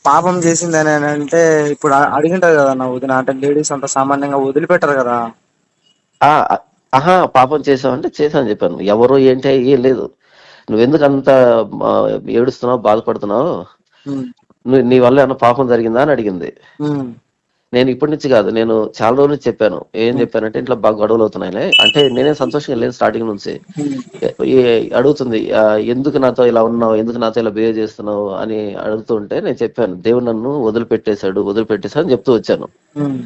పాపం చేసిందని అని అంటే ఇప్పుడు అడిగింటారు కదా నా వదిన, అంటే లేడీస్ అంత సామాన్యంగా వదిలిపెట్టరు కదా. ఆ ఆహా పాపం చేసావంటే చేశాను చెప్పాను. ఎవరు ఏంటి ఏం లేదు. నువ్వెందుకు అంత ఆ, ఏడుస్తున్నావు, బాధపడుతున్నావు, ఉమ్, నీ వల్ల ఏమన్నా పాపం జరిగిందా అని అడిగింది. ఉమ్, నేను ఇప్పటి నుంచి కాదు, నేను చాలా రోజులు నుంచి చెప్పాను. ఏం ఉమ్, చెప్పానంటే ఇంట్లో బాగా గొడవలు అవుతున్నాయిలే అంటే, నేనే సంతోషంగా లేను స్టార్టింగ్ నుంచి. ఉమ్, అడుగుతుంది ఎందుకు నాతో ఇలా ఉన్నావు, ఎందుకు నాతో ఇలా బిహేవ్ చేస్తున్నావు అని అడుగుతుంటే నేను చెప్పాను, దేవుడు నన్ను వదిలిపెట్టేశాడు అని చెప్తూ వచ్చాను. ఉమ్,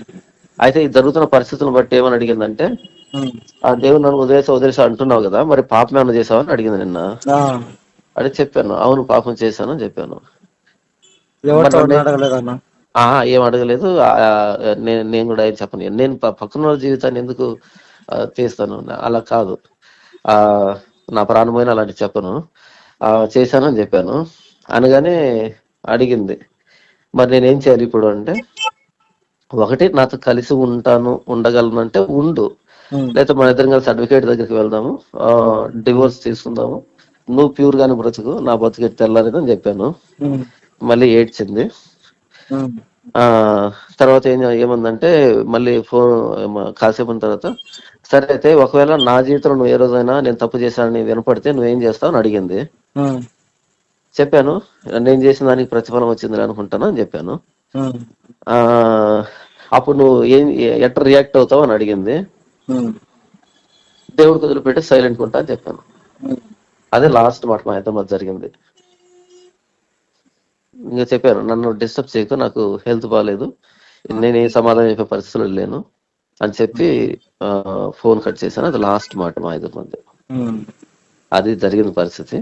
అయితే ఈ జరుగుతున్న పరిస్థితులను బట్టి ఏమని అడిగిందంటే, ఉమ్. ఆ దేవుడు నన్ను వదిలేసా అంటున్నావు కదా, మరి పాపం ఏమైనా చేసావా అని అడిగింది నిన్న. ఆ, అడిగి చెప్పాను, అవును పాపం చేశాను అని చెప్పాను. మరి ఎవరితో నన్ను ఎవరిని అడగలేదన్న. ఏం అడగలేదు. నేను కూడా ఏం చెప్పను. నేను పక్కన వాళ్ళ జీవితాన్ని ఎందుకు తీస్తాను, అలా కాదు. ఆ నా ప్రాణమైన అలాంటి చెప్పను. చేశానని చెప్పాను. అనగానే అడిగింది, మరి నేనేం చేయాలి ఇప్పుడు అంటే, ఒకటి నాతో కలిసి ఉండగలను అంటే ఉండు, ఉమ్, లేకపోతే మన ఇద్దరం కలిసి అడ్వకేట్ దగ్గరికి వెళ్దాము, డివోర్స్ తీసుకుందాము, నువ్వు ప్యూర్ గాని బ్రతుకు, నా బతుకు తెల్లారేదని చెప్పాను. ఉమ్, మళ్ళీ ఏడ్చింది. ఉమ్, ఆ తర్వాత ఏమందంటే, మళ్ళీ ఫోన్ కాసేపు తర్వాత, సరే అయితే ఒకవేళ నా జీవితంలో నువ్వు ఏ రోజైనా నేను తప్పు చేశానని వినపడితే నువ్వేం చేస్తావు అని అడిగింది. ఉమ్, చెప్పాను, నేను చేసిన దానికి ప్రతిఫలం వచ్చింది అనుకుంటాను అని చెప్పాను. ఉమ్, ఆ అప్పుడు నువ్వు ఎట్లా రియాక్ట్ అవుతావు అని అడిగింది. ఉమ్, దేవుడికి వదిలిపెట్టి సైలెంట్ ఉంటా అని చెప్పాను. ఉమ్. అదే లాస్ట్ మాట మా ఇద్దరి మధ్య జరిగింది. ఇంకా చెప్పాను, నన్ను డిస్టర్బ్ చేయకు, నాకు హెల్త్ బాగాలేదు, నేను ఏ సమాధానం చెప్పే పరిస్థితుల్లో లేను అని చెప్పి ఫోన్ కట్ చేశాను. అది లాస్ట్ మాట మా ఇద్దరి మధ్య. ఉమ్. అది జరిగిన పరిస్థితి.